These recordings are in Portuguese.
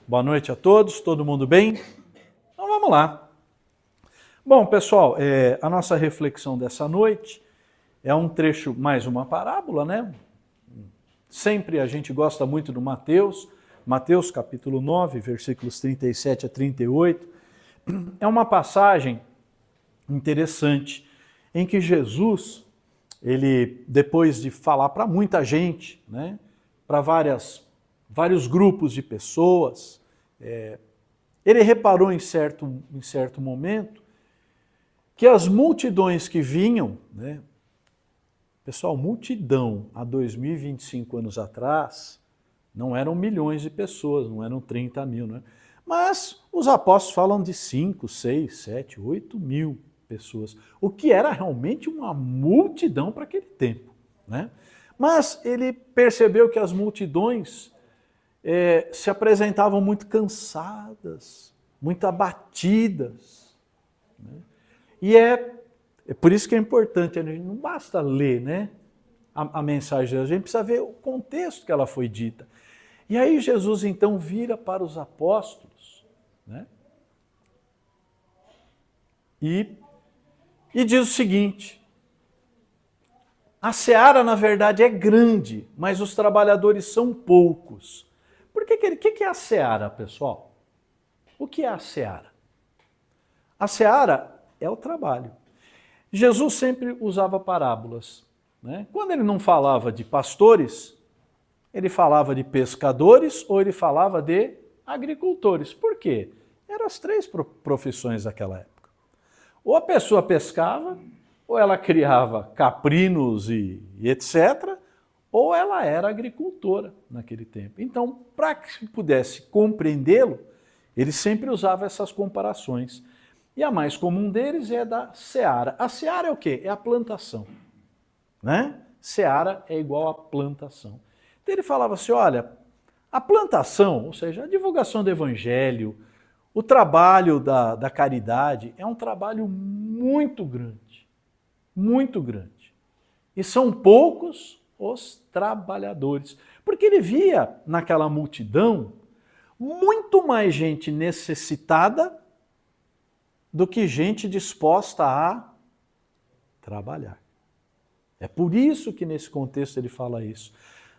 Boa noite a todos, todo mundo bem? Então vamos lá. Bom, pessoal, a nossa reflexão dessa noite é um trecho, mais uma parábola, né? Sempre a gente gosta muito do Mateus capítulo 9, versículos 37 a 38. É uma passagem interessante em que Jesus, ele, depois de falar para muita gente, né, para vários grupos de pessoas, ele reparou em certo momento que as multidões que vinham, né, pessoal, multidão há 2025 anos atrás, não eram milhões de pessoas, não eram 30 mil, né? Mas os apóstolos falam de 5, 6, 7, 8 mil pessoas, o que era realmente uma multidão para aquele tempo, né? Mas ele percebeu que as multidões se apresentavam muito cansadas, muito abatidas, né? E é por isso que é importante, não basta ler, né, a mensagem de Deus, a gente precisa ver o contexto que ela foi dita. E aí Jesus então vira para os apóstolos, né, e diz o seguinte: a seara na verdade é grande, mas os trabalhadores são poucos. Por que é a seara, pessoal? O que é a seara? A seara é o trabalho. Jesus sempre usava parábolas, né? Quando ele não falava de pastores, ele falava de pescadores ou ele falava de agricultores. Por quê? Eram as três profissões daquela época. Ou a pessoa pescava, ou ela criava caprinos e etc., ou ela era agricultora naquele tempo. Então, para que pudesse compreendê-lo, ele sempre usava essas comparações. E a mais comum deles é da seara. A seara é o quê? É a plantação, né? Seara é igual a plantação. Então ele falava assim, olha, a plantação, ou seja, a divulgação do evangelho, o trabalho da caridade é um trabalho muito grande, muito grande. E são poucos os trabalhadores, porque ele via naquela multidão muito mais gente necessitada do que gente disposta a trabalhar. É por isso que nesse contexto ele fala isso.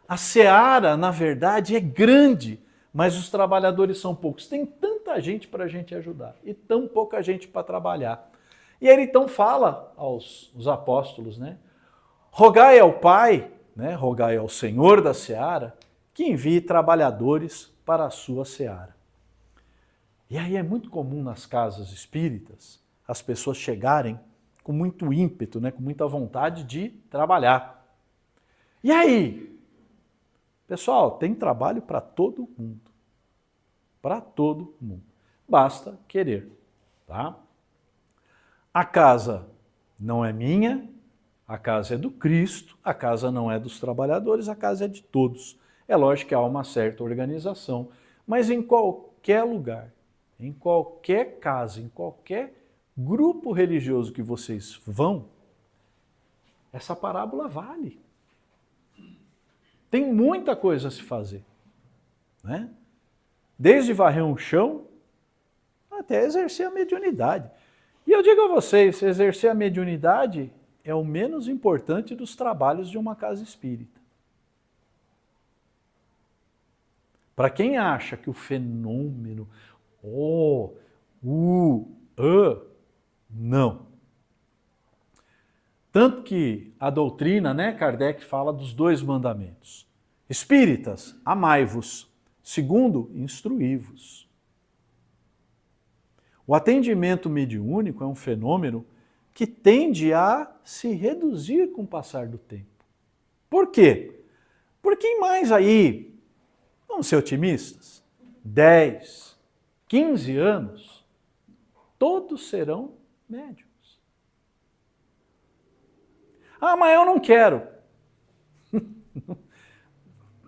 A seara, na verdade, é grande, mas os trabalhadores são poucos. Tem tanta gente para a gente ajudar e tão pouca gente para trabalhar. E ele então fala aos apóstolos, né? Rogai ao Pai, né? Rogai ao Senhor da seara, que envie trabalhadores para a sua seara. E aí é muito comum nas casas espíritas as pessoas chegarem com muito ímpeto, né, com muita vontade de trabalhar. E aí? Pessoal, tem trabalho para todo mundo. Para todo mundo. Basta querer, tá? A casa não é minha, a casa é do Cristo, a casa não é dos trabalhadores, a casa é de todos. É lógico que há uma certa organização, mas em qualquer lugar, em qualquer casa, em qualquer grupo religioso que vocês vão, essa parábola vale. Tem muita coisa a se fazer, né? Desde varrer um chão até exercer a mediunidade. E eu digo a vocês, exercer a mediunidade é o menos importante dos trabalhos de uma casa espírita. Para quem acha que o fenômeno, não. Tanto que a doutrina, né, Kardec fala dos 2 mandamentos. Espíritas, amai-vos. Segundo, instruí-vos. O atendimento mediúnico é um fenômeno que tende a se reduzir com o passar do tempo. Por quê? Porque em mais aí, vamos ser otimistas, 10, 15 anos, todos serão médiums. Ah, mas eu não quero.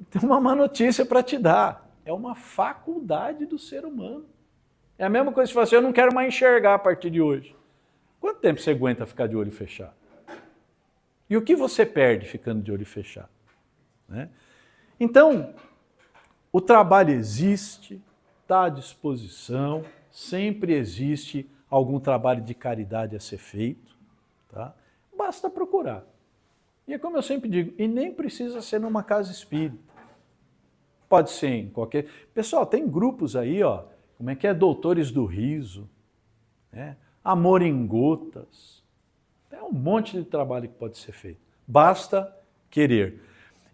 Tem uma má notícia para te dar. É uma faculdade do ser humano. É a mesma coisa que você fala assim, eu não quero mais enxergar a partir de hoje. Quanto tempo você aguenta ficar de olho fechado? E o que você perde ficando de olho fechado? Né? Então, o trabalho existe, está à disposição, sempre existe algum trabalho de caridade a ser feito, tá? Basta procurar. E é como eu sempre digo, e nem precisa ser numa casa espírita. Pode ser em qualquer... Pessoal, tem grupos aí, ó, como é que é? Doutores do Riso, né? Amor em Gotas. Tem um monte de trabalho que pode ser feito. Basta querer.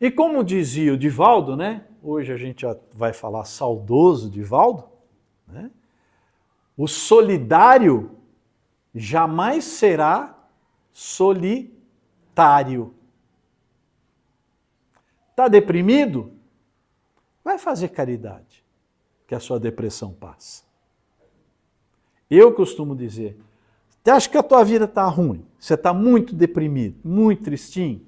E como dizia o Divaldo, né? Hoje a gente já vai falar saudoso Divaldo, né? O solidário jamais será solitário. Está deprimido? Vai fazer caridade, que a sua depressão passa. Eu costumo dizer, você acha que a tua vida está ruim? Você está muito deprimido, muito tristinho?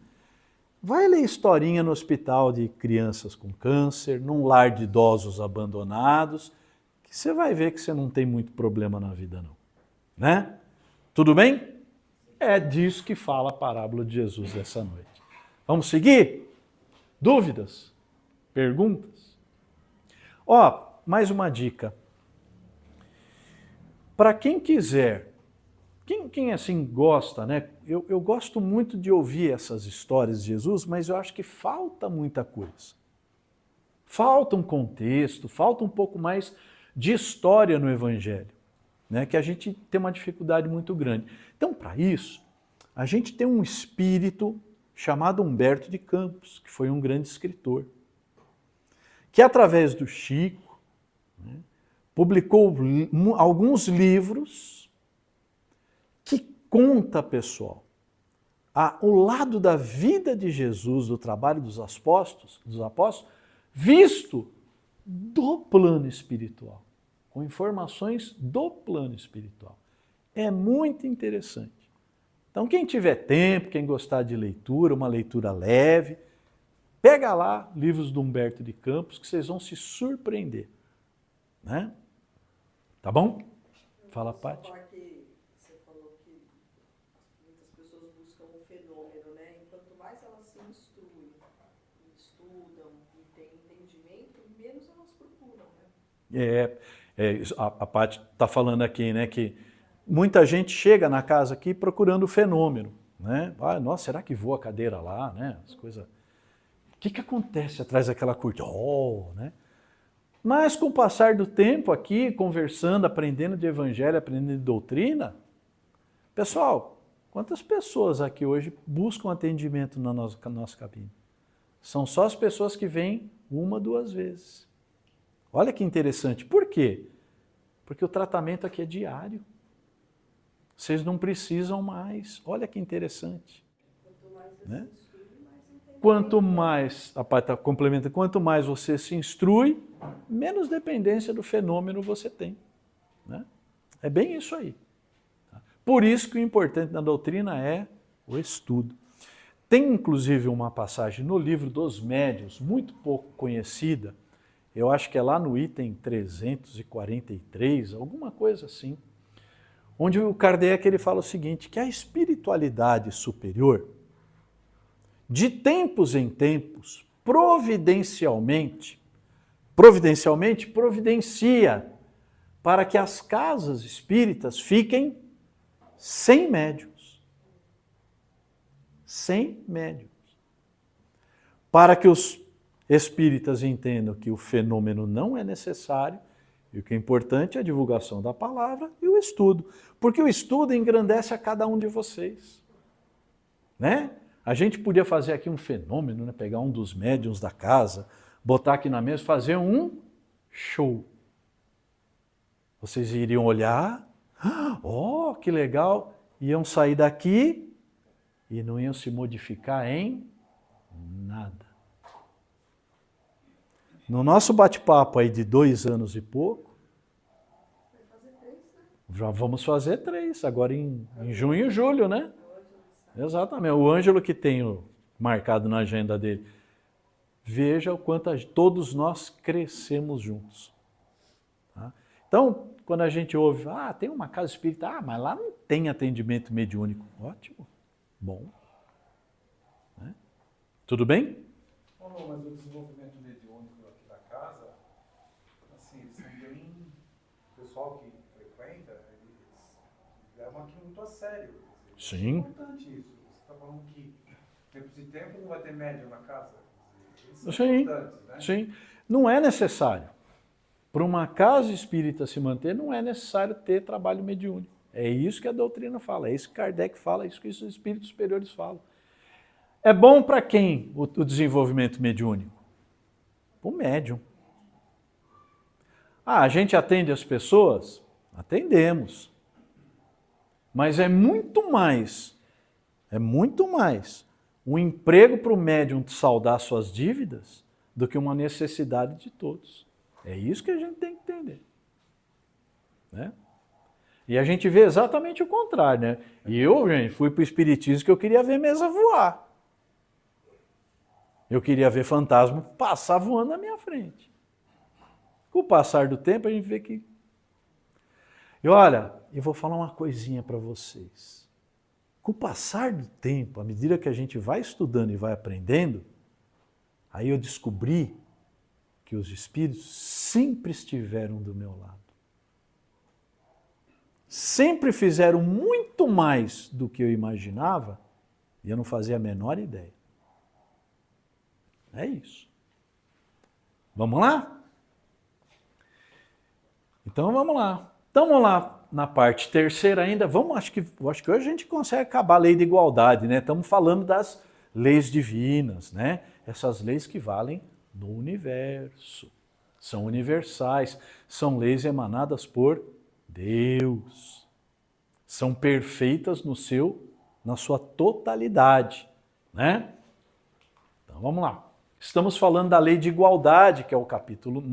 Vai ler historinha no hospital de crianças com câncer, num lar de idosos abandonados, que você vai ver que você não tem muito problema na vida não. Né? Tudo bem? É disso que fala a parábola de Jesus dessa noite. Vamos seguir? Dúvidas? Perguntas? Ó, mais uma dica. Para quem quiser, quem assim gosta, né? Eu gosto muito de ouvir essas histórias de Jesus, mas eu acho que falta muita coisa. Falta um contexto, falta um pouco mais de história no Evangelho, né? Que a gente tem uma dificuldade muito grande. Então, para isso, a gente tem um espírito chamado Humberto de Campos, que foi um grande escritor, que através do Chico, né, publicou alguns livros que conta, pessoal, o lado da vida de Jesus, do trabalho dos apóstolos, visto do plano espiritual, com informações do plano espiritual. É muito interessante. Então, quem tiver tempo, quem gostar de leitura, uma leitura leve, pega lá livros do Humberto de Campos que vocês vão se surpreender. Né? Tá bom? Fala, Paty. Você falou que muitas pessoas buscam um fenômeno, né? E quanto mais elas se instruem, estudam e têm entendimento, menos elas procuram, né? A Paty está falando aqui, né, que muita gente chega na casa aqui procurando o fenômeno, né? Ah, nossa, será que voa a cadeira lá, né? As coisas... O que acontece atrás daquela cortina? Oh, né? Mas com o passar do tempo aqui, conversando, aprendendo de evangelho, aprendendo de doutrina, pessoal, quantas pessoas aqui hoje buscam atendimento na nossa cabine? São só as pessoas que vêm uma, duas vezes. Olha que interessante. Por quê? Porque o tratamento aqui é diário. Vocês não precisam mais. Olha que interessante. Quanto mais você Né? se instrui, mais entendimento. Quanto mais, a Paty complementa, quanto mais você se instrui, menos dependência do fenômeno você tem. Né? É bem isso aí. Por isso que o importante na doutrina é o estudo. Tem inclusive uma passagem no livro dos Médiuns, muito pouco conhecida, eu acho que é lá no item 343, alguma coisa assim, onde o Kardec ele fala o seguinte, que a espiritualidade superior, de tempos em tempos, providencia para que as casas espíritas fiquem sem médiuns. Sem médiuns. Para que os espíritas entendam que o fenômeno não é necessário e o que é importante é a divulgação da palavra e o estudo. Porque o estudo engrandece a cada um de vocês. Né? A gente podia fazer aqui um fenômeno, né? Pegar um dos médiuns da casa, botar aqui na mesa, fazer um show. Vocês iriam olhar, oh, que legal, iam sair daqui e não iam se modificar em nada. No nosso bate-papo aí de 2 anos e pouco, Vai fazer 3, né? já vamos fazer 3, agora em junho e julho, né? Exatamente, o Ângelo que tem marcado na agenda dele. Veja o quanto todos nós crescemos juntos. Tá? Então, quando a gente ouve, tem uma casa espírita, mas lá não tem atendimento mediúnico. Ótimo, bom. Né? Tudo bem? Não, mas o desenvolvimento mediúnico aqui da casa, assim, eles estão pessoal que frequenta, eles levam aquilo muito a sério. Sim. É importante isso. Você está falando que tempos de tempo não vai ter médium na casa. Eles são importantes, né? Sim. Não é necessário. Para uma casa espírita se manter, não é necessário ter trabalho mediúnico. É isso que a doutrina fala, é isso que Kardec fala, é isso que os espíritos superiores falam. É bom para quem o desenvolvimento mediúnico? Para o médium. Ah, a gente atende as pessoas? Atendemos. Mas é muito mais um emprego para o médium saldar suas dívidas do que uma necessidade de todos. É isso que a gente tem que entender. Né? E a gente vê exatamente o contrário, né? E eu, gente, fui para o espiritismo que eu queria ver mesa voar. Eu queria ver fantasma passar voando na minha frente. Com o passar do tempo, a gente vê que... E olha, eu vou falar uma coisinha para vocês. Com o passar do tempo, à medida que a gente vai estudando e vai aprendendo, aí eu descobri que os espíritos sempre estiveram do meu lado. Sempre fizeram muito mais do que eu imaginava e eu não fazia a menor ideia. É isso. Vamos lá? Então vamos lá. Estamos lá na parte terceira ainda. Acho que hoje a gente consegue acabar a lei da igualdade, né? Estamos falando das leis divinas, né? Essas leis que valem no universo. São universais, são leis emanadas por Deus. São perfeitas na sua totalidade, né? Então vamos lá. Estamos falando da lei de igualdade, que é no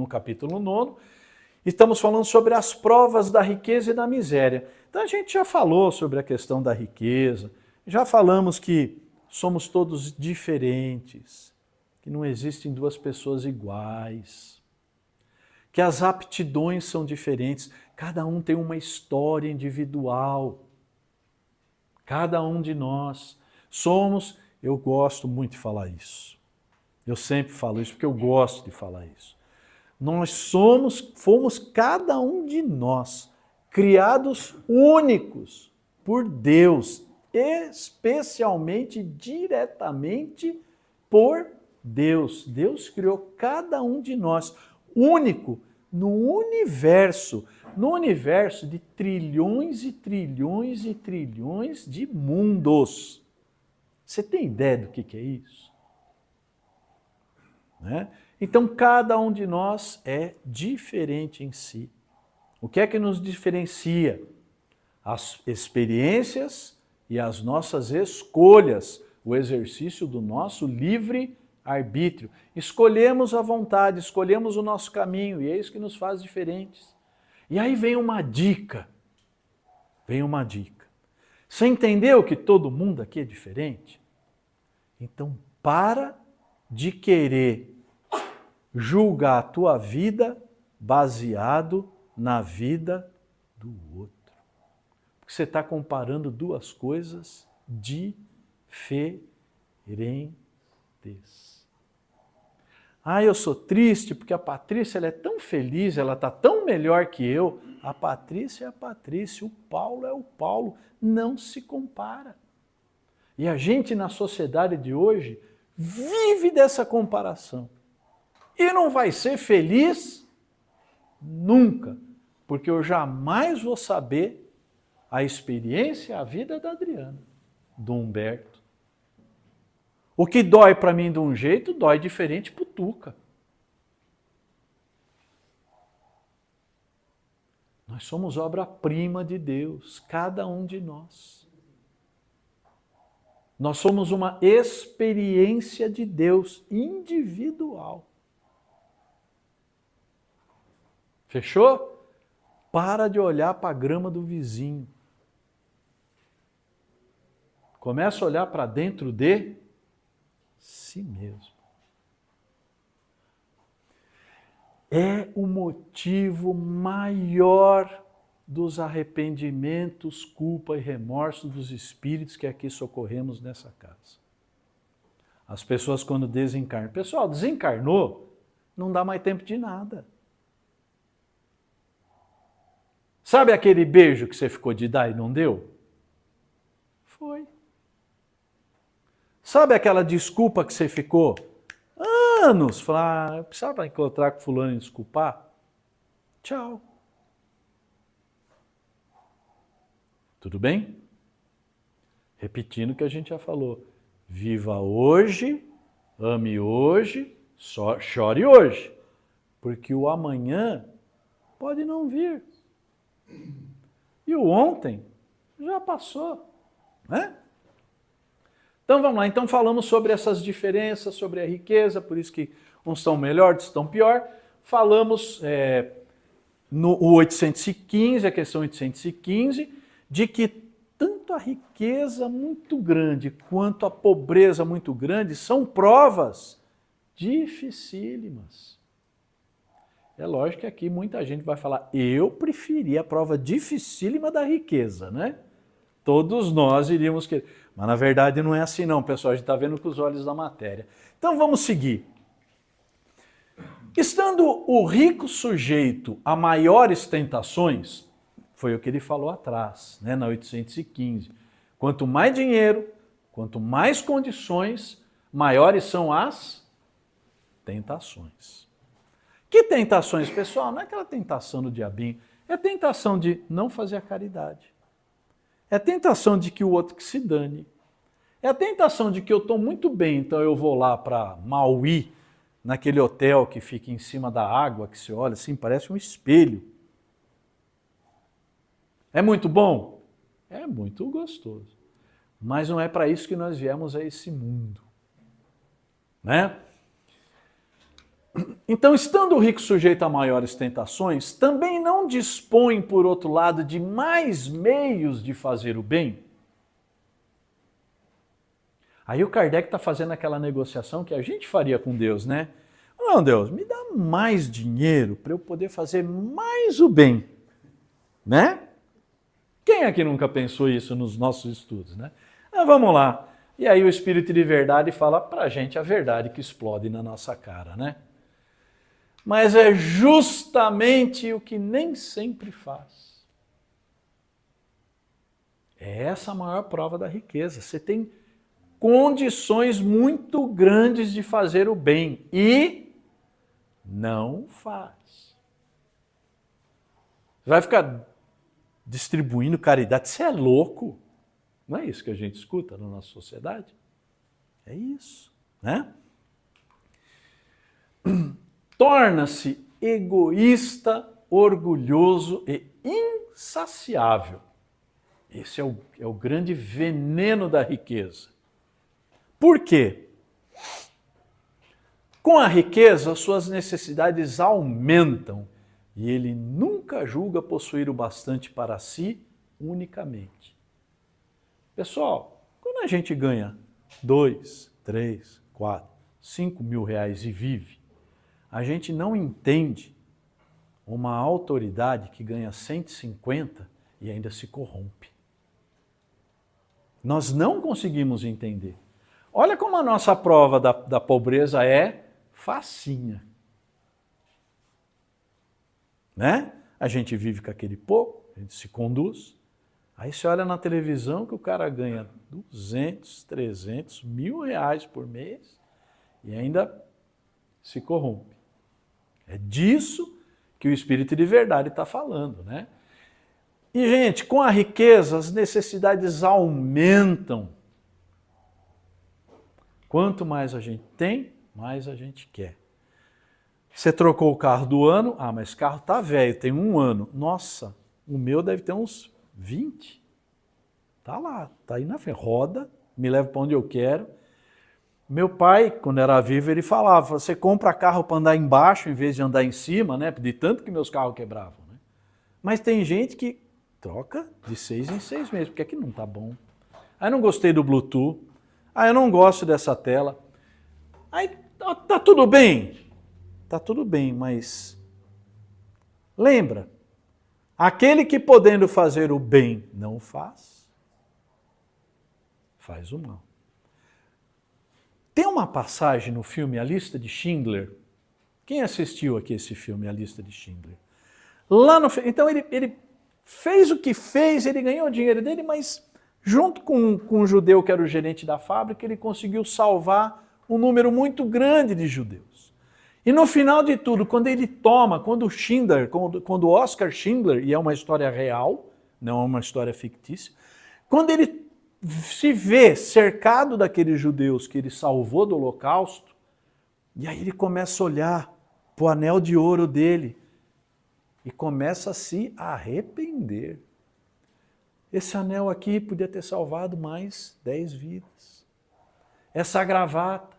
capítulo 9. Estamos falando sobre as provas da riqueza e da miséria. Então a gente já falou sobre a questão da riqueza, já falamos que somos todos diferentes, que não existem duas pessoas iguais, que as aptidões são diferentes, cada um tem uma história individual. Cada um de nós somos, eu gosto muito de falar isso. Eu sempre falo isso porque eu gosto de falar isso. Nós fomos cada um de nós, criados únicos por Deus, especialmente, diretamente por Deus. Deus criou cada um de nós, único no universo de trilhões e trilhões e trilhões de mundos. Você tem ideia do que é isso? Né? Então, cada um de nós é diferente em si. O que é que nos diferencia? As experiências e as nossas escolhas, o exercício do nosso livre arbítrio. Escolhemos a vontade, escolhemos o nosso caminho, e é isso que nos faz diferentes. E aí vem uma dica. Você entendeu que todo mundo aqui é diferente? Então, para de querer julgar a tua vida baseado na vida do outro. Porque você está comparando duas coisas diferentes. Ah, eu sou triste porque a Patrícia ela é tão feliz, ela está tão melhor que eu. A Patrícia é a Patrícia, o Paulo é o Paulo. Não se compara. E a gente na sociedade de hoje vive dessa comparação. E não vai ser feliz nunca, porque eu jamais vou saber a experiência, a vida da Adriana, do Humberto. O que dói para mim de um jeito, dói diferente para o Tuca. Nós somos obra-prima de Deus, cada um de nós. Nós somos uma experiência de Deus individual. Fechou? Para de olhar para a grama do vizinho. Começa a olhar para dentro de si mesmo. É o motivo maior dos arrependimentos, culpa e remorso dos espíritos que aqui socorremos nessa casa. As pessoas quando desencarnam. Pessoal, desencarnou, não dá mais tempo de nada. Sabe aquele beijo que você ficou de dar e não deu? Foi. Sabe aquela desculpa que você ficou anos, falar, eu precisava encontrar com fulano e desculpar? Tchau. Tudo bem? Repetindo o que a gente já falou. Viva hoje, ame hoje, chore hoje. Porque o amanhã pode não vir. E o ontem já passou, né? Então vamos lá, então falamos sobre essas diferenças, sobre a riqueza, por isso que uns estão melhor, outros estão pior. Falamos no 815, a questão 815, de que tanto a riqueza muito grande quanto a pobreza muito grande são provas dificílimas. É lógico que aqui muita gente vai falar, eu preferia a prova dificílima da riqueza, né? Todos nós iríamos querer. Mas na verdade não é assim não, pessoal, a gente está vendo com os olhos da matéria. Então vamos seguir. Estando o rico sujeito a maiores tentações, foi o que ele falou atrás, né, na 815. Quanto mais dinheiro, quanto mais condições, maiores são as tentações. Que tentações, pessoal? Não é aquela tentação do diabinho, é a tentação de não fazer a caridade. É a tentação de que o outro que se dane. É a tentação de que eu estou muito bem, então eu vou lá para Maui, naquele hotel que fica em cima da água, que se olha assim, parece um espelho. É muito bom? É muito gostoso. Mas não é para isso que nós viemos a esse mundo. Né? Então, estando o rico sujeito a maiores tentações, também não dispõe, por outro lado, de mais meios de fazer o bem? Aí o Kardec está fazendo aquela negociação que a gente faria com Deus, né? Não, Deus, me dá mais dinheiro para eu poder fazer mais o bem, né? Quem aqui nunca pensou isso nos nossos estudos, né? Vamos lá. E aí o Espírito de Verdade fala para a gente a verdade que explode na nossa cara, né? Mas é justamente o que nem sempre faz. É essa a maior prova da riqueza. Você tem condições muito grandes de fazer o bem e não faz. Vai ficar distribuindo caridade. Você é louco? Não é isso que a gente escuta na nossa sociedade? É isso, né? Torna-se egoísta, orgulhoso e insaciável. Esse é o grande veneno da riqueza. Por quê? Com a riqueza, suas necessidades aumentam e ele nunca julga possuir o bastante para si unicamente. Pessoal, quando a gente ganha 2, 3, 4, 5 mil reais e vive, a gente não entende uma autoridade que ganha 150 e ainda se corrompe. Nós não conseguimos entender. Olha como a nossa prova da pobreza é facinha. Né? A gente vive com aquele pouco, a gente se conduz. Aí você olha na televisão que o cara ganha 200, 300, R$1.000 por mês e ainda se corrompe. É disso que o Espírito de Verdade está falando, né? E, gente, com a riqueza, as necessidades aumentam. Quanto mais a gente tem, mais a gente quer. Você trocou o carro do ano, mas esse carro está velho, tem 1 ano. Nossa, o meu deve ter uns 20. Está lá, está aí na frente. Roda, me leva para onde eu quero. Meu pai, quando era vivo, ele falava, você compra carro para andar embaixo em vez de andar em cima, né? De tanto que meus carros quebravam. Né? Mas tem gente que troca de 6 em 6 meses, porque aqui não está bom. Aí não gostei do Bluetooth. Eu não gosto dessa tela. Aí tá tudo bem. Tá tudo bem, mas lembra, aquele que podendo fazer o bem não faz, faz o mal. Tem uma passagem no filme A Lista de Schindler. Quem assistiu aqui esse filme, A Lista de Schindler? Então ele fez o que fez, ele ganhou o dinheiro dele, mas junto com um judeu que era o gerente da fábrica, ele conseguiu salvar um número muito grande de judeus. E no final de tudo, quando o Oscar Schindler, e é uma história real, não é uma história fictícia, quando ele se vê cercado daqueles judeus que ele salvou do Holocausto, e aí ele começa a olhar para o anel de ouro dele e começa a se arrepender. Esse anel aqui podia ter salvado mais 10 vidas. Essa gravata.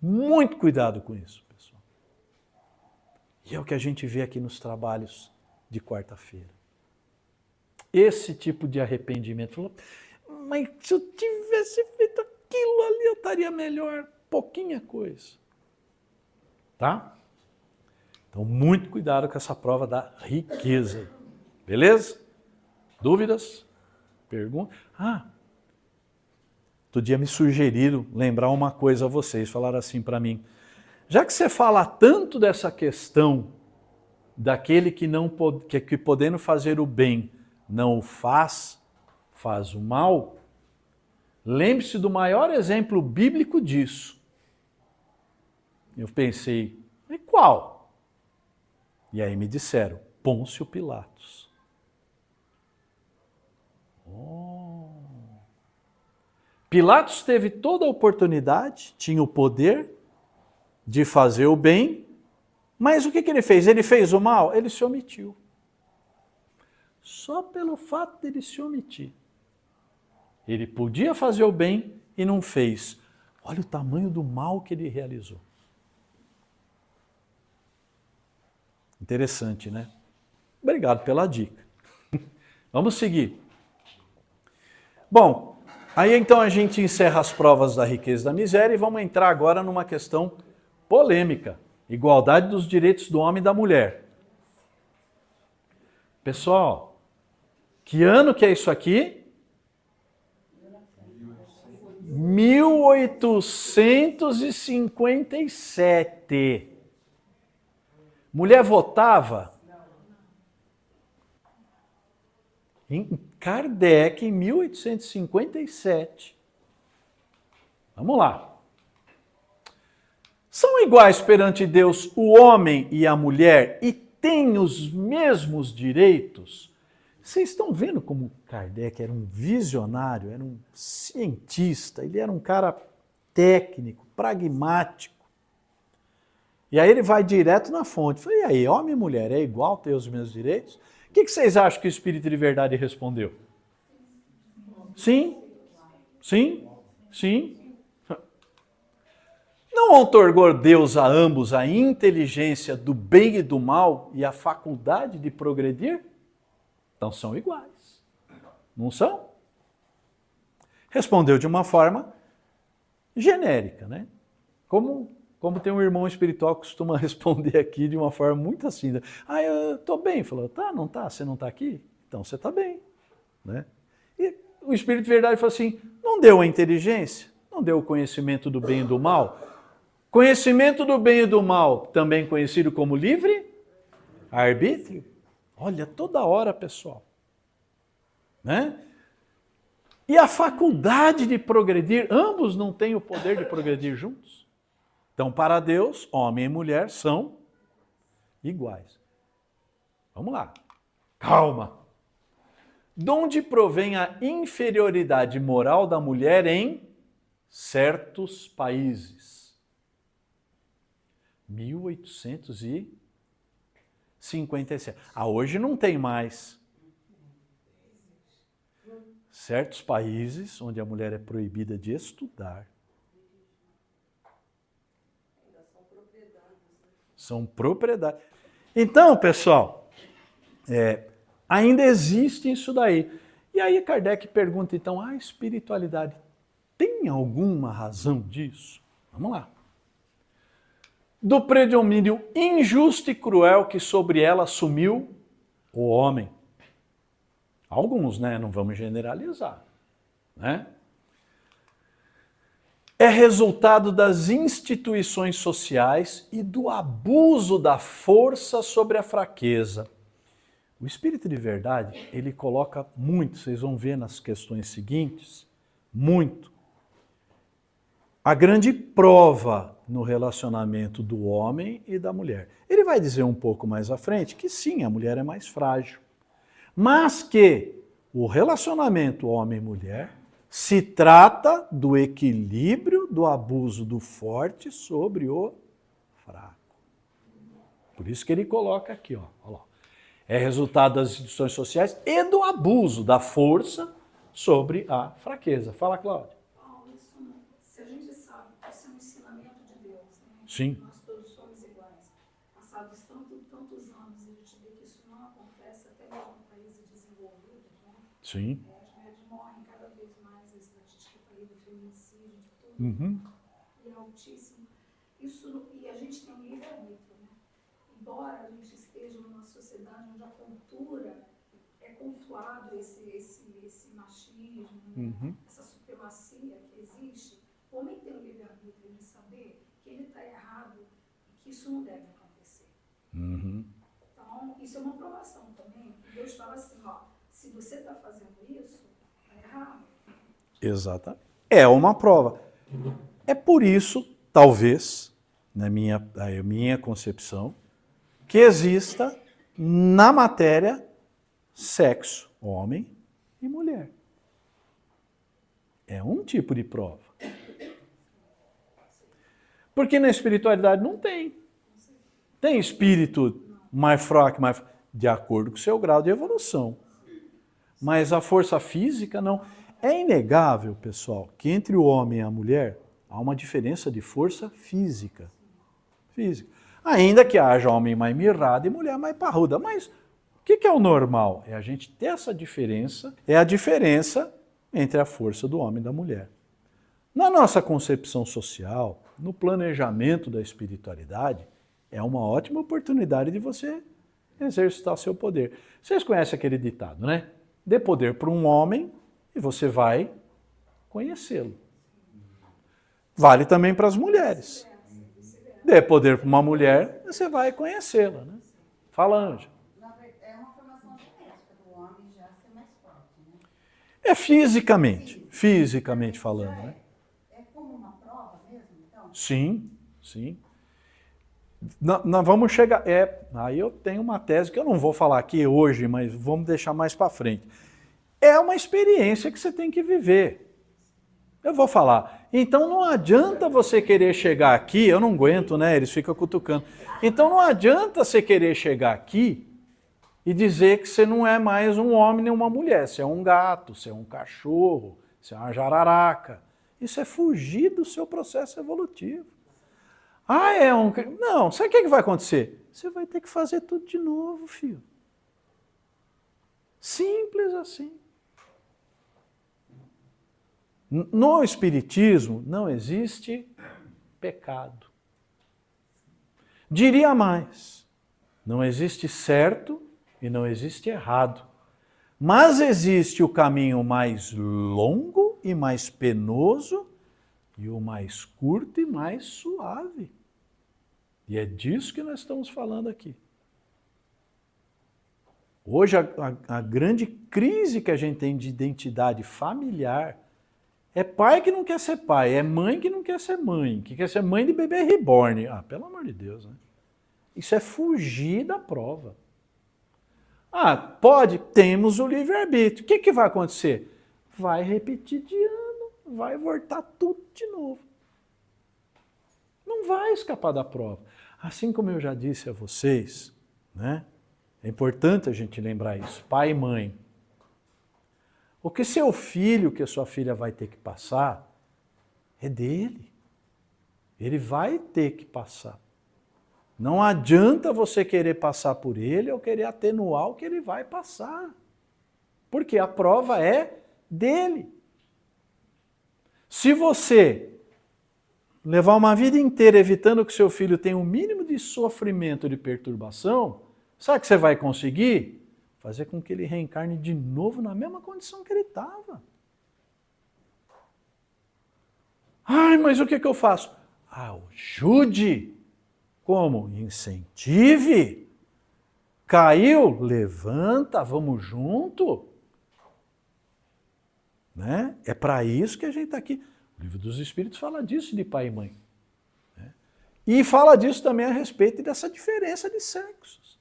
Muito cuidado com isso, pessoal. E é o que a gente vê aqui nos trabalhos de quarta-feira. Esse tipo de arrependimento. Mas se eu tivesse feito aquilo ali, eu estaria melhor. Pouquinha coisa. Tá? Então, muito cuidado com essa prova da riqueza. Beleza? Dúvidas? Perguntas? Outro dia me sugeriram lembrar uma coisa a vocês. Falaram assim para mim. Já que você fala tanto dessa questão daquele que podendo fazer o bem não o faz o mal, lembre-se do maior exemplo bíblico disso. Eu pensei, e qual? E aí me disseram, Pôncio Pilatos. Pilatos teve toda a oportunidade, tinha o poder de fazer o bem, mas o que ele fez? Ele fez o mal? Ele se omitiu. Só pelo fato de ele se omitir. Ele podia fazer o bem e não fez. Olha o tamanho do mal que ele realizou. Interessante, né? Obrigado pela dica. Vamos seguir. Bom, aí então a gente encerra as provas da riqueza e da miséria e vamos entrar agora numa questão polêmica. Igualdade dos direitos do homem e da mulher. Pessoal, que ano que é isso aqui? 1857. Mulher votava? Em Kardec, em 1857. Vamos lá. São iguais perante Deus o homem e a mulher e têm os mesmos direitos? Vocês estão vendo como Kardec era um visionário, era um cientista, ele era um cara técnico, pragmático. E aí ele vai direto na fonte. Fala, e aí, homem e mulher é igual ter os mesmos direitos? O que vocês acham que o Espírito de Verdade respondeu? Sim? Sim? Sim? Não outorgou Deus a ambos a inteligência do bem e do mal e a faculdade de progredir? Então são iguais. Não são? Respondeu de uma forma genérica, né? Como tem um irmão espiritual que costuma responder aqui de uma forma muito assim. Eu estou bem. Falou, tá, não tá? Você não está aqui? Então você está bem. Né? E o Espírito de Verdade falou assim, não deu a inteligência? Não deu o conhecimento do bem e do mal? Conhecimento do bem e do mal, também conhecido como livre arbítrio. Olha, toda hora, pessoal. Né? E a faculdade de progredir, ambos não têm o poder de progredir juntos? Então, para Deus, homem e mulher são iguais. Vamos lá. Calma. De onde provém a inferioridade moral da mulher em certos países? 1857. Hoje não tem mais. Certos países onde a mulher é proibida de estudar. São propriedades. Então, pessoal, ainda existe isso daí. E aí Kardec pergunta, então, a espiritualidade tem alguma razão disso? Vamos lá. Do predomínio injusto e cruel que sobre ela assumiu o homem. Alguns, né? Não vamos generalizar. Né? É resultado das instituições sociais e do abuso da força sobre a fraqueza. O espírito de verdade, ele coloca muito, vocês vão ver nas questões seguintes, muito. A grande prova no relacionamento do homem e da mulher. Ele vai dizer um pouco mais à frente que sim, a mulher é mais frágil, mas que o relacionamento homem-mulher se trata do equilíbrio do abuso do forte sobre o fraco. Por isso que ele coloca aqui, ó, olha lá. É resultado das instituições sociais e do abuso da força sobre a fraqueza. Fala, Cláudia. Se a gente sabe que isso é um ensinamento de Deus, né? Sim. Nós todos somos iguais. Passados tantos anos, a gente vê que isso não acontece até mesmo em países desenvolvidos, né? Sim. As mulheres morrem cada vez mais, a estatística está aí do feminicídio, de tudo. Uhum. E é altíssimo. E a gente tem um livre-arbítrio, né? Embora a gente esteja numa sociedade onde a cultura é cultuado esse machismo, né? Essa supremacia que existe, o homem tem o livre-arbítrio de saber que ele está errado e que isso não deve acontecer. Então, isso é uma provação também. Deus fala assim, ó, se você está fazendo isso, está errado. Exatamente. É uma prova. É por isso, talvez, na minha concepção, que exista na matéria sexo, homem e mulher. É um tipo de prova. Porque na espiritualidade não tem. Tem espírito mais fraco, de acordo com o seu grau de evolução. Mas a força física não. É inegável, pessoal, que entre o homem e a mulher há uma diferença de força física. Ainda que haja homem mais mirrado e mulher mais parruda. Mas o que é o normal? É a gente ter essa diferença, é a diferença entre a força do homem e da mulher. Na nossa concepção social, no planejamento da espiritualidade, é uma ótima oportunidade de você exercitar seu poder. Vocês conhecem aquele ditado, né? Dê poder para um homem e você vai conhecê-lo. Vale também para as mulheres. Dê poder para uma mulher, você vai conhecê-la, né? Fala, Ângela. É uma formação genética do homem já ser mais forte, né? É fisicamente falando, né? É como uma prova mesmo, então? Sim. Nós vamos chegar. Aí eu tenho uma tese que eu não vou falar aqui hoje, mas vamos deixar mais para frente. É uma experiência que você tem que viver. Eu vou falar. Então não adianta você querer chegar aqui, eu não aguento, né? Eles ficam cutucando. Então não adianta você querer chegar aqui e dizer que você não é mais um homem nem uma mulher. Você é um gato, você é um cachorro, você é uma jararaca. Isso é fugir do seu processo evolutivo. Não, sabe o que vai acontecer? Você vai ter que fazer tudo de novo, filho. Simples assim. No Espiritismo não existe pecado. Diria mais, não existe certo e não existe errado. Mas existe o caminho mais longo e mais penoso e o mais curto e mais suave. E é disso que nós estamos falando aqui. Hoje a grande crise que a gente tem de identidade familiar é pai que não quer ser pai, é mãe que não quer ser mãe, que quer ser mãe de bebê reborn. Pelo amor de Deus, né? Isso é fugir da prova. Temos o livre-arbítrio. O que vai acontecer? Vai repetir de ano, vai voltar tudo de novo. Não vai escapar da prova. Assim como eu já disse a vocês, né? É importante a gente lembrar isso, pai e mãe. O que seu filho, que a sua filha vai ter que passar, é dele. Ele vai ter que passar. Não adianta você querer passar por ele ou querer atenuar o que ele vai passar. Porque a prova é dele. Se você levar uma vida inteira evitando que seu filho tenha um mínimo de sofrimento, de perturbação, sabe o que você vai conseguir? Fazer com que ele reencarne de novo na mesma condição que ele estava. Mas o que eu faço? Ajude. Como? Incentive. Caiu? Levanta, vamos junto. Né? É para isso que a gente está aqui. O Livro dos Espíritos fala disso de pai e mãe. Né? E fala disso também a respeito dessa diferença de sexos.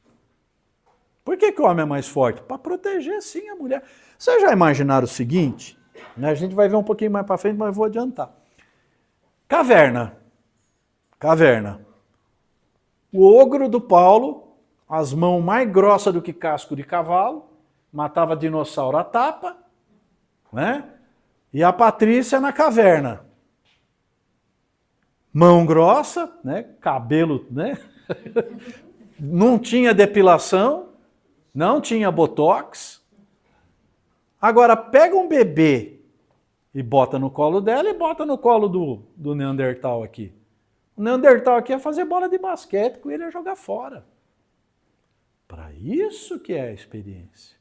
Por que o homem é mais forte? Para proteger, sim, a mulher. Vocês já imaginaram o seguinte? Né? A gente vai ver um pouquinho mais para frente, mas eu vou adiantar. Caverna. O ogro do Paulo, as mãos mais grossas do que casco de cavalo, matava dinossauro a tapa, né? E a Patrícia na caverna. Mão grossa, né? Cabelo, né? Não tinha depilação, não tinha botox. Agora pega um bebê e bota no colo dela e bota no colo do Neandertal aqui. O Neandertal aqui ia fazer bola de basquete, com ele ia jogar fora. Para isso que é a experiência.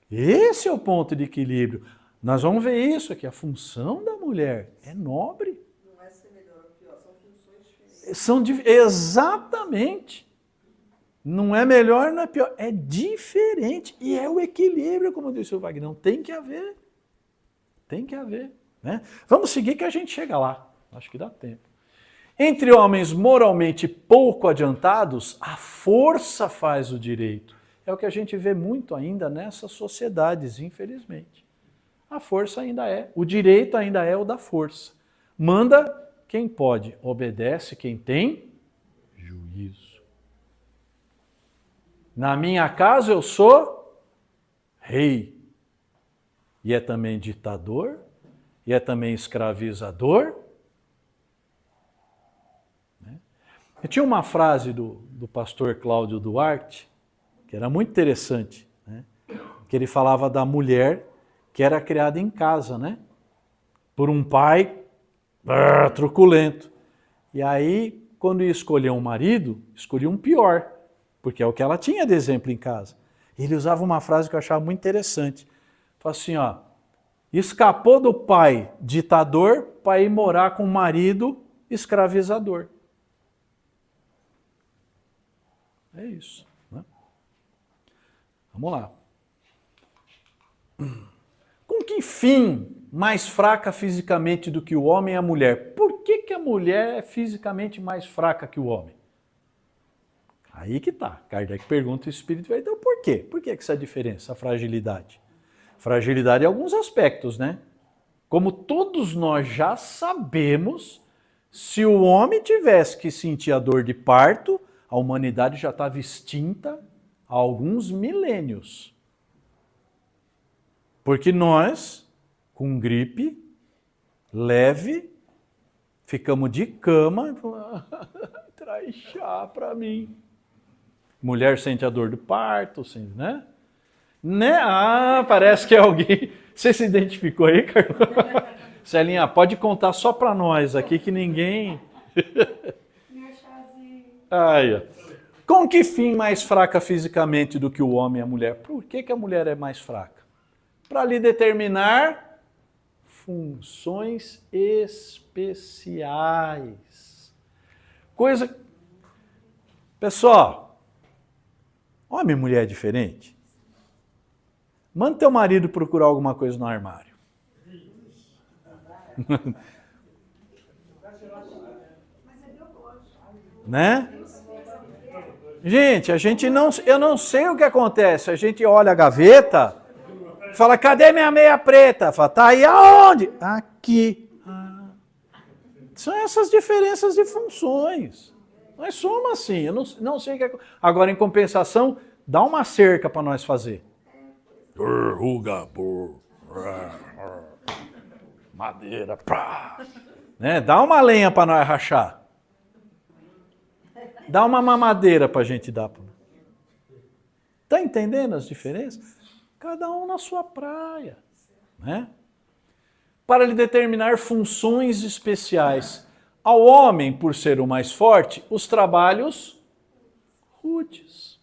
Esse é o ponto de equilíbrio. Nós vamos ver isso aqui. A função da mulher é nobre. Não é ser melhor ou pior, são funções diferentes. Exatamente. Não é melhor, não é pior. É diferente. E é o equilíbrio, como disse o Wagner. Tem que haver. Tem que haver. Né? Vamos seguir que a gente chega lá. Acho que dá tempo. Entre homens moralmente pouco adiantados, a força faz o direito. É o que a gente vê muito ainda nessas sociedades, infelizmente. A força ainda é, o direito ainda é o da força. Manda quem pode, obedece quem tem juízo. Na minha casa eu sou rei. E é também ditador, e é também escravizador. Eu tinha uma frase do pastor Cláudio Duarte, que era muito interessante, né? Que ele falava da mulher que era criada em casa, né? Por um pai truculento. E aí, quando ia escolher um marido, escolhia um pior, porque é o que ela tinha de exemplo em casa. Ele usava uma frase que eu achava muito interessante. Falava assim, ó, escapou do pai ditador para ir morar com o marido escravizador. É isso. Né? Vamos lá. Com que fim mais fraca fisicamente do que o homem é a mulher? Por que a mulher é fisicamente mais fraca que o homem? Aí que tá. Kardec pergunta, o espírito vai, então por quê? Por que essa diferença, a fragilidade? Fragilidade em alguns aspectos, né? Como todos nós já sabemos, se o homem tivesse que sentir a dor de parto, a humanidade já estava extinta há alguns milênios. Porque nós, com gripe leve, ficamos de cama e falamos, traz chá para mim. Mulher sente a dor do parto, né? Ah, parece que é alguém... Você se identificou aí, Carlos? Celinha, pode contar só para nós aqui que ninguém... Aí, ó. Com que fim mais fraca fisicamente do que o homem e a mulher? Por que a mulher é mais fraca? Para lhe determinar funções especiais. Coisa... Pessoal, homem e mulher é diferente? Manda teu marido procurar alguma coisa no armário. Né? Gente, eu não sei o que acontece. A gente olha a gaveta, fala, cadê minha meia preta? Fala, tá aí aonde? Aqui. São essas diferenças de funções. Nós somos assim, eu não sei o que acontece. Agora, em compensação, dá uma cerca para nós fazer. Madeira, pá. Né? Dá uma lenha para nós rachar. Dá uma mamadeira para a gente dar. Está entendendo as diferenças? Cada um na sua praia. Né? Para lhe determinar funções especiais. Ao homem, por ser o mais forte, os trabalhos rudes.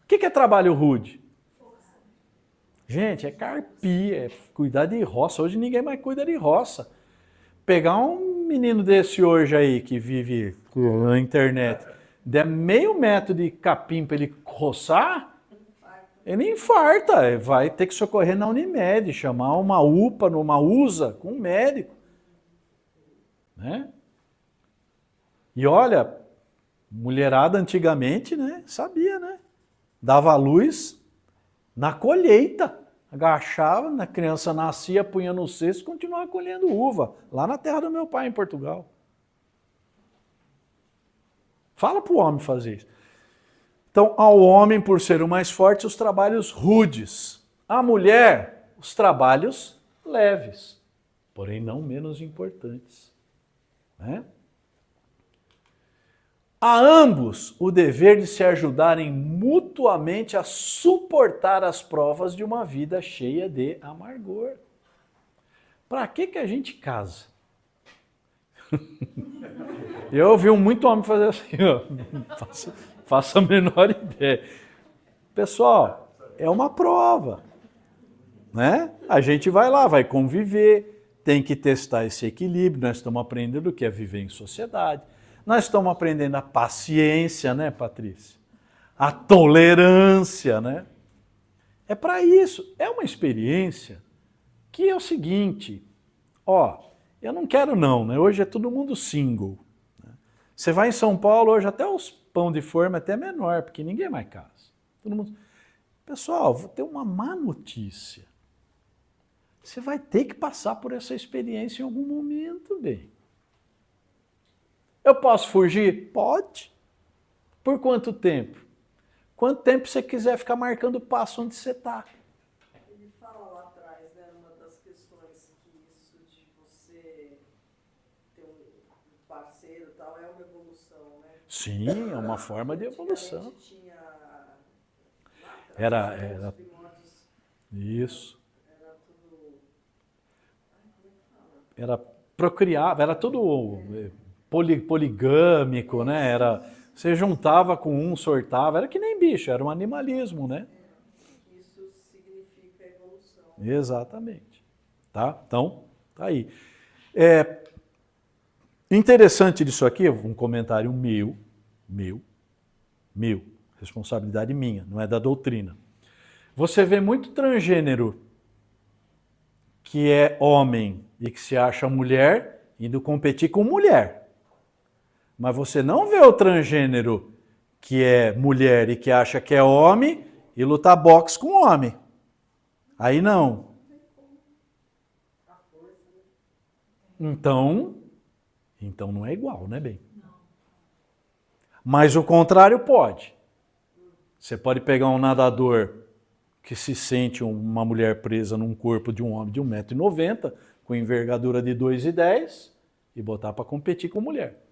O que é trabalho rude? Gente, é carpir, é cuidar de roça. Hoje ninguém mais cuida de roça. Pegar um menino desse hoje aí, que vive na internet, der meio metro de capim para ele roçar, ele infarta, vai ter que socorrer na Unimed, chamar uma UPA, numa USA, com um médico. Né? E olha, mulherada antigamente, né, sabia, né? Dava a luz na colheita. Agachava, a criança nascia, punha no cesto e continuava colhendo uva, lá na terra do meu pai, em Portugal. Fala para o homem fazer isso. Então, ao homem, por ser o mais forte, os trabalhos rudes. À mulher, os trabalhos leves, porém não menos importantes. Né? A ambos o dever de se ajudarem mutuamente a suportar as provas de uma vida cheia de amargor. Para que a gente casa? Eu ouvi muito homem fazer assim, ó. Faço a menor ideia. Pessoal, é uma prova. Né? A gente vai lá, vai conviver, tem que testar esse equilíbrio. Nós estamos aprendendo o que é viver em sociedade. Nós estamos aprendendo a paciência, né, Patrícia? A tolerância, né? É para isso. É uma experiência que é o seguinte, ó, eu não quero não, né? Hoje é todo mundo single. Né? Você vai em São Paulo, hoje até os pão de forma é até menor, porque ninguém mais casa. Todo mundo... Pessoal, vou ter uma má notícia. Você vai ter que passar por essa experiência em algum momento, bem. Eu posso fugir? Pode. Por quanto tempo? Quanto tempo você quiser ficar marcando o passo onde você está. Ele fala lá atrás, né, uma das questões que isso de você ter um parceiro e tal é uma evolução, né? Sim, é uma forma de evolução. Antigamente tinha lá atrás, Era os primórdios, isso. era tudo... Ai, como é que fala? Era procriava, era tudo poligâmico, né? Era, você juntava com um, sortava, era que nem bicho, era um animalismo, né? Isso significa evolução. Exatamente. Tá? Então, tá aí. Interessante disso aqui, um comentário meu, responsabilidade minha, não é da doutrina. Você vê muito transgênero que é homem e que se acha mulher indo competir com mulher. Mas você não vê o transgênero que é mulher e que acha que é homem e lutar boxe com homem. Aí não. Então não é igual, né, bem? Mas o contrário pode. Você pode pegar um nadador que se sente uma mulher presa num corpo de um homem de 1,90 m, com envergadura de 2,10 m, e botar para competir com mulher.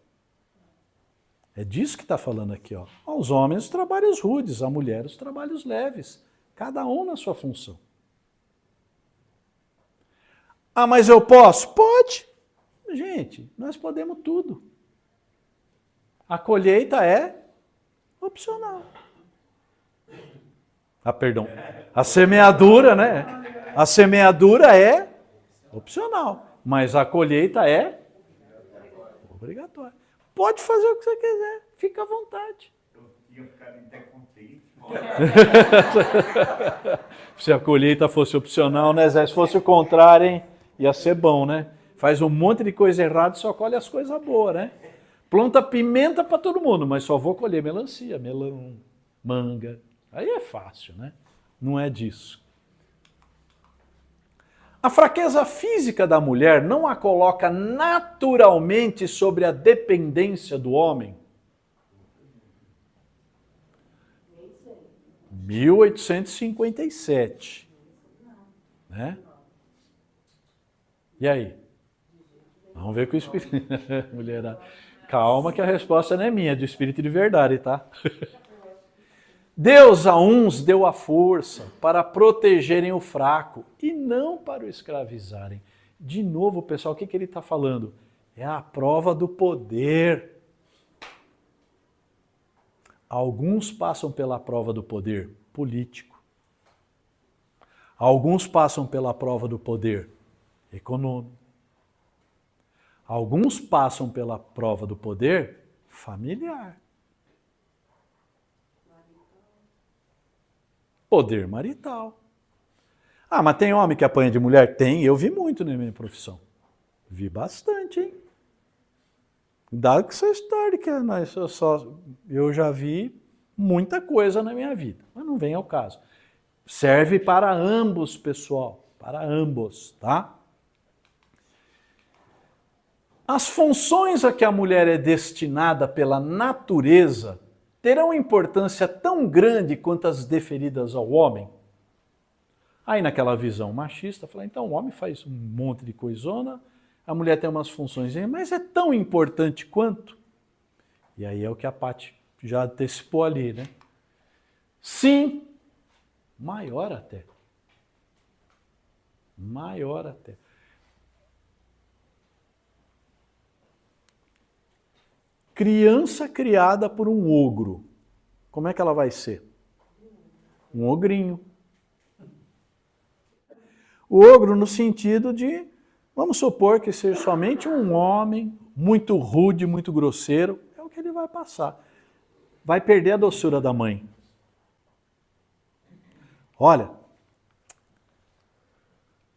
É disso que está falando aqui. Ó. Aos homens os trabalhos rudes, à mulher os trabalhos leves. Cada um na sua função. Ah, mas eu posso? Pode. Gente, nós podemos tudo. A colheita é opcional. Ah, perdão. A semeadura, né? A semeadura é opcional. Mas a colheita é obrigatória. Pode fazer o que você quiser, fica à vontade. Eu ia ficar até contente. Se a colheita fosse opcional, né, Zé? Se fosse o contrário, hein? Ia ser bom, né? Faz um monte de coisa errada e só colhe as coisas boas, né? Planta pimenta para todo mundo, mas só vou colher melancia, melão, manga. Aí é fácil, né? Não é disso. A fraqueza física da mulher não a coloca naturalmente sobre a dependência do homem? 1857. Né? E aí? Vamos ver com o Espírito. Mulherada. Calma que a resposta não é minha, é do Espírito de verdade, tá? Deus a uns deu a força para protegerem o fraco e não para o escravizarem. De novo, pessoal, o que ele está falando? É a prova do poder. Alguns passam pela prova do poder político. Alguns passam pela prova do poder econômico. Alguns passam pela prova do poder familiar. Poder marital. Ah, mas tem homem que apanha de mulher? Tem, eu vi muito na minha profissão. Vi bastante, hein? Cuidado com essa história que eu já vi muita coisa na minha vida, mas não vem ao caso. Serve para ambos, pessoal, para ambos, tá? As funções a que a mulher é destinada pela natureza terão importância tão grande quanto as deferidas ao homem? Aí naquela visão machista, fala, então o homem faz um monte de coisona, a mulher tem umas funções, mas é tão importante quanto? E aí é o que a Paty já antecipou ali, né? Sim, maior até. Maior até. Criança criada por um ogro, como é que ela vai ser? Um ogrinho. O ogro no sentido de, vamos supor que seja somente um homem muito rude, muito grosseiro, é o que ele vai passar. Vai perder a doçura da mãe. Olha,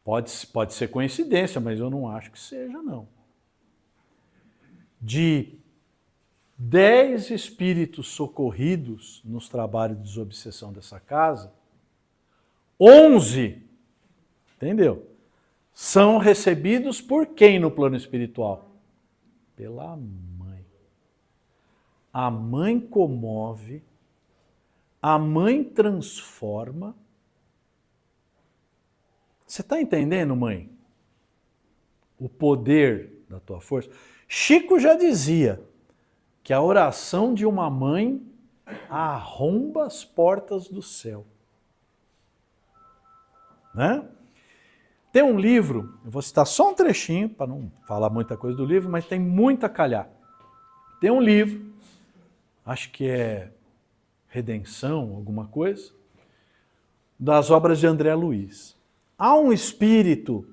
pode ser coincidência, mas eu não acho que seja, não. De 10 espíritos socorridos nos trabalhos de desobsessão dessa casa, 11, entendeu? São recebidos por quem no plano espiritual? Pela mãe. A mãe comove, a mãe transforma. Você está entendendo, mãe? O poder da tua força. Chico já dizia que a oração de uma mãe arromba as portas do céu. Né? Tem um livro, eu vou citar só um trechinho, para não falar muita coisa do livro, mas tem muito a calhar. Tem um livro, acho que é Redenção, alguma coisa, das obras de André Luiz. Há um espírito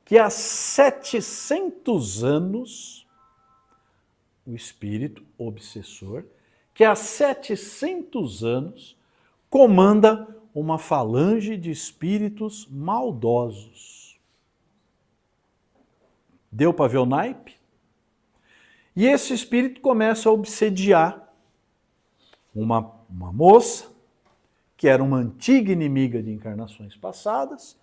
que há 700 anos, o espírito obsessor, que há 700 anos comanda uma falange de espíritos maldosos. Deu para ver o naipe? E esse espírito começa a obsediar uma moça, que era uma antiga inimiga de encarnações passadas,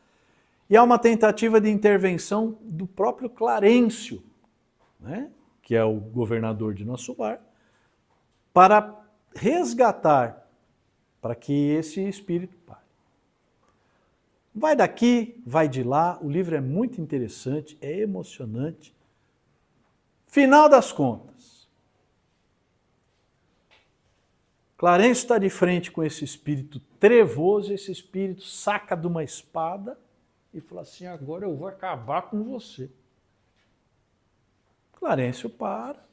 e há uma tentativa de intervenção do próprio Clarencio, né, que é o governador de nosso lar, para resgatar, para que esse espírito pare. Vai daqui, vai de lá, o livro é muito interessante, é emocionante. Final das contas, Clarencio está de frente com esse espírito trevoso, esse espírito saca de uma espada e fala assim, agora eu vou acabar com você. Clarencio para,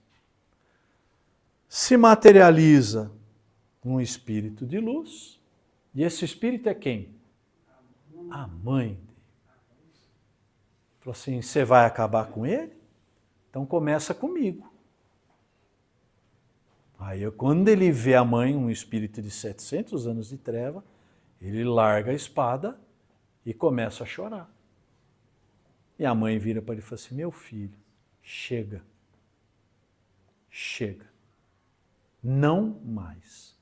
se materializa um espírito de luz, e esse espírito é quem? A mãe dele. Falou assim, você vai acabar com ele? Então começa comigo. Aí quando ele vê a mãe, um espírito de 700 anos de treva, ele larga a espada e começa a chorar. E a mãe vira para ele e fala assim, meu filho, chega. Chega. Não mais.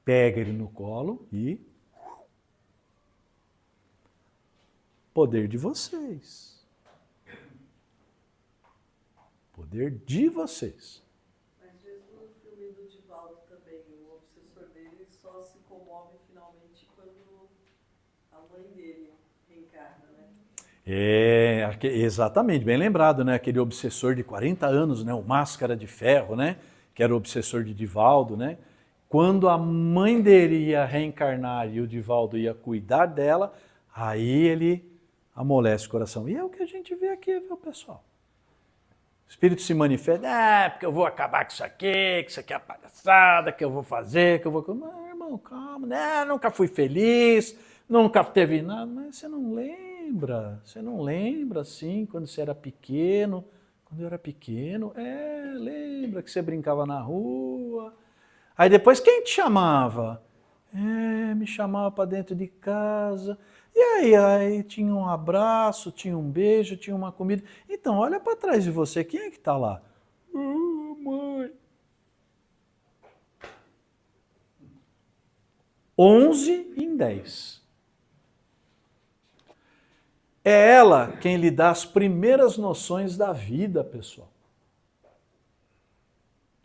Pega ele no colo e... Poder de vocês. Poder de vocês. Mas mesmo no filme do Divaldo também, o obsessor dele só se comove finalmente quando a mãe dele reencarna, né? Exatamente, bem lembrado, né? Aquele obsessor de 40 anos, né? O Máscara de Ferro, né? Que era o obsessor de Divaldo, né? Quando a mãe dele ia reencarnar e o Divaldo ia cuidar dela, aí ele amolece o coração. E é o que a gente vê aqui, viu, pessoal? O espírito se manifesta, porque eu vou acabar com isso aqui é a palhaçada, que eu vou fazer, que eu vou... Não, irmão, calma, né? Nunca fui feliz, nunca teve nada, mas você não lembra, assim, quando você era pequeno, quando eu era pequeno, lembra que você brincava na rua, aí depois quem te chamava? me chamava para dentro de casa. E aí tinha um abraço, tinha um beijo, tinha uma comida. Então, olha para trás de você, quem é que está lá? Mãe. 11 em 10. É ela quem lhe dá as primeiras noções da vida, pessoal.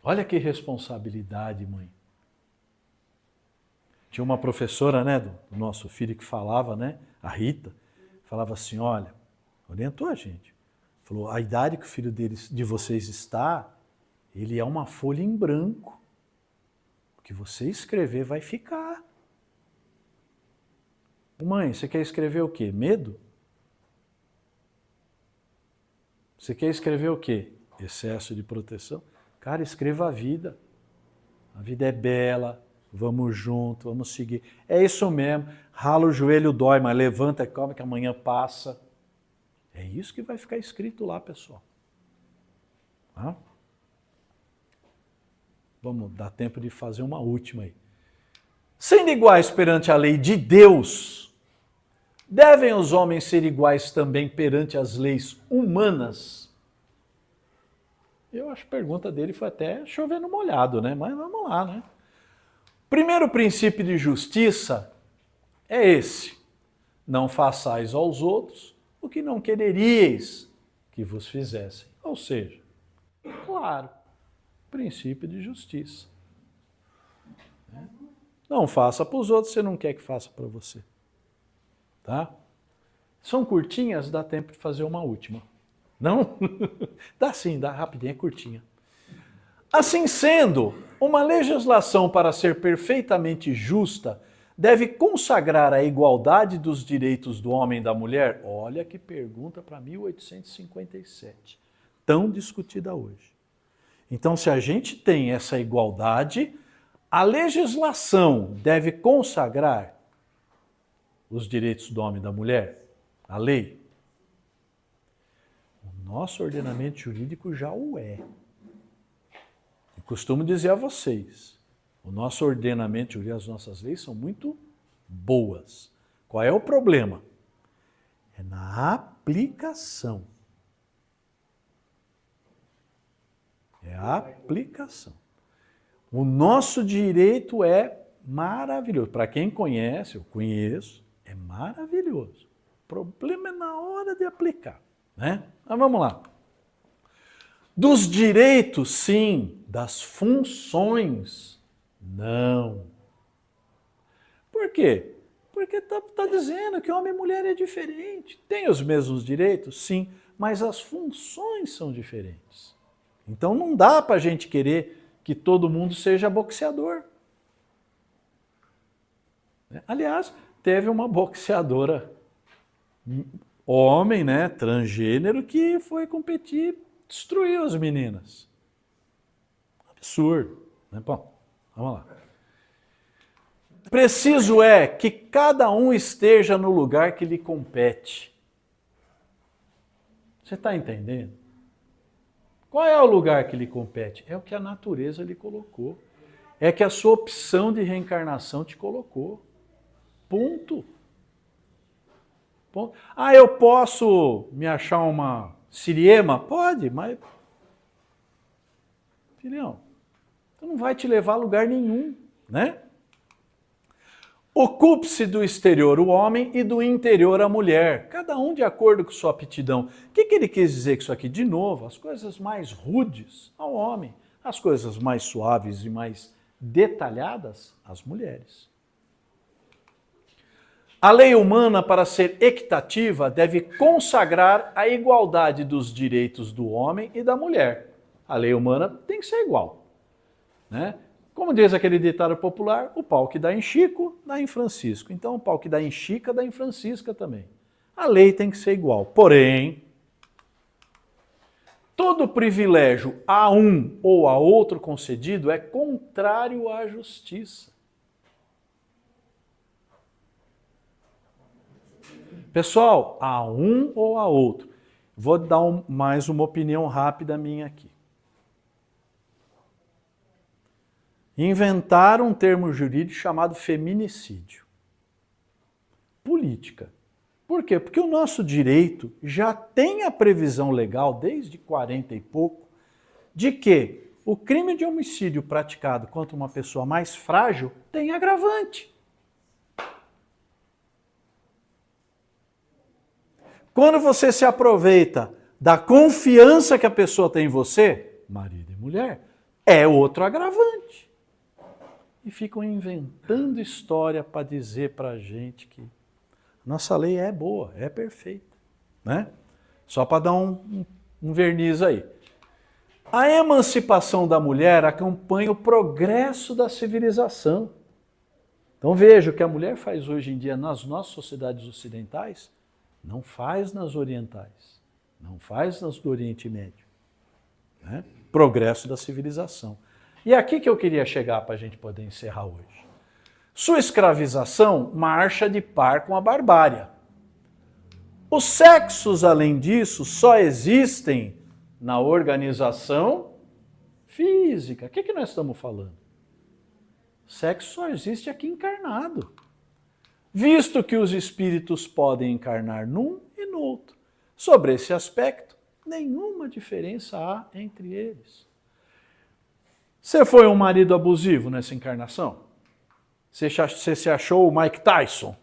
Olha que responsabilidade, mãe. Tinha uma professora, né, do nosso filho que falava, né, a Rita, falava assim, olha, orientou a gente. Falou, a idade que o filho de vocês está, ele é uma folha em branco. O que você escrever vai ficar. Mãe, você quer escrever o quê? Medo? Você quer escrever o quê? Excesso de proteção? Cara, escreva a vida. A vida é bela, vamos junto, vamos seguir. É isso mesmo, rala o joelho, dói, mas levanta e calma que amanhã passa. É isso que vai ficar escrito lá, pessoal. Tá? Vamos dar tempo de fazer uma última aí. Sendo iguais perante a lei de Deus, devem os homens ser iguais também perante as leis humanas? Eu acho que a pergunta dele foi até chovendo molhado, né? Mas vamos lá, né? Primeiro princípio de justiça é esse. Não façais aos outros o que não quereríeis que vos fizessem. Ou seja, claro, princípio de justiça. Não faça para os outros, você não quer que faça para você. Tá? São curtinhas, dá tempo de fazer uma última. Não? Dá sim, dá rapidinho, é curtinha. Assim sendo, uma legislação para ser perfeitamente justa deve consagrar a igualdade dos direitos do homem e da mulher? Olha que pergunta para 1857, tão discutida hoje. Então, se a gente tem essa igualdade, a legislação deve consagrar os direitos do homem e da mulher? A lei? O nosso ordenamento jurídico já o é. Eu costumo dizer a vocês, o nosso ordenamento jurídico, as nossas leis são muito boas. Qual é o problema? É na aplicação. É a aplicação. O nosso direito é maravilhoso. Para quem conhece, eu conheço, é maravilhoso. O problema é na hora de aplicar, né? Mas vamos lá. Dos direitos, sim. Das funções, não. Por quê? Porque está dizendo que homem e mulher é diferente. Tem os mesmos direitos? Sim, mas as funções são diferentes. Então não dá para a gente querer que todo mundo seja boxeador. Aliás, teve uma boxeadora homem, né, transgênero, que foi competir, destruiu as meninas. Absurdo. Né? Bom, vamos lá. Preciso é que cada um esteja no lugar que lhe compete. Você está entendendo? Qual é o lugar que lhe compete? É o que a natureza lhe colocou. É que a sua opção de reencarnação te colocou. Ponto. Ponto. Ah, eu posso me achar uma siriema? Pode, mas... Filhão, então não vai te levar a lugar nenhum, né? Ocupe-se do exterior o homem e do interior a mulher, cada um de acordo com sua aptidão. O que ele quis dizer com isso aqui? De novo, as coisas mais rudes ao homem, as coisas mais suaves e mais detalhadas às mulheres. A lei humana, para ser equitativa, deve consagrar a igualdade dos direitos do homem e da mulher. A lei humana tem que ser igual, né? Como diz aquele ditado popular, o pau que dá em Chico, dá em Francisco. Então, o pau que dá em Chica, dá em Francisca também. A lei tem que ser igual. Porém, todo privilégio a um ou a outro concedido é contrário à justiça. Pessoal, a um ou a outro. Vou dar mais uma opinião rápida minha aqui. inventaram um termo jurídico chamado feminicídio. Política. Por quê? Porque o nosso direito já tem a previsão legal, desde 40 e pouco, de que o crime de homicídio praticado contra uma pessoa mais frágil tem agravante. Quando você se aproveita da confiança que a pessoa tem em você, marido e mulher, é outro agravante. E ficam inventando história para dizer para a gente que nossa lei é boa, é perfeita, né? Só para dar um verniz aí. A emancipação da mulher acompanha o progresso da civilização. Então veja, o que a mulher faz hoje em dia nas nossas sociedades ocidentais, não faz nas orientais, não faz nas do Oriente Médio. Né? Progresso da civilização. E aqui que eu queria chegar para a gente poder encerrar hoje. Sua escravização marcha de par com a barbárie. Os sexos, além disso, só existem na organização física. O que nós estamos falando? Sexo só existe aqui encarnado. Visto que os espíritos podem encarnar num e no outro. Sobre esse aspecto, nenhuma diferença há entre eles. Você foi um marido abusivo nessa encarnação? Você se achou o Mike Tyson?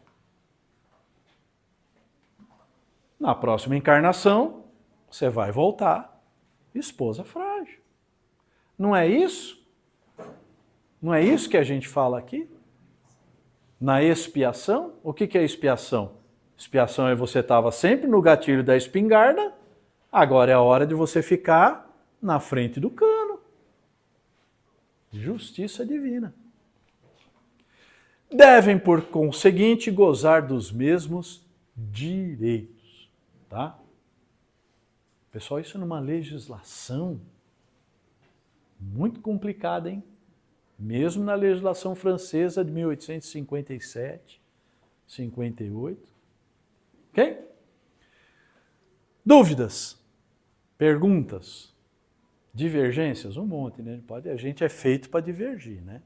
Na próxima encarnação, você vai voltar esposa frágil. Não é isso? Não é isso que a gente fala aqui? Na expiação? O que é expiação? Expiação é você estava sempre no gatilho da espingarda, agora é a hora de você ficar na frente do cano. Justiça divina. Devem, por conseguinte, gozar dos mesmos direitos. Tá? Pessoal, isso numa legislação muito complicada, hein? Mesmo na legislação francesa de 1857, 58. Ok? Dúvidas? Perguntas? Divergências? Um monte, né? A gente é feito para divergir, né?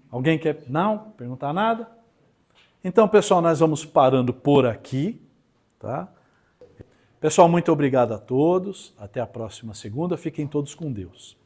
Alguém quer? Não? Perguntar nada? Então, pessoal, nós vamos parando por aqui, tá? Pessoal, muito obrigado a todos. Até a próxima segunda. Fiquem todos com Deus.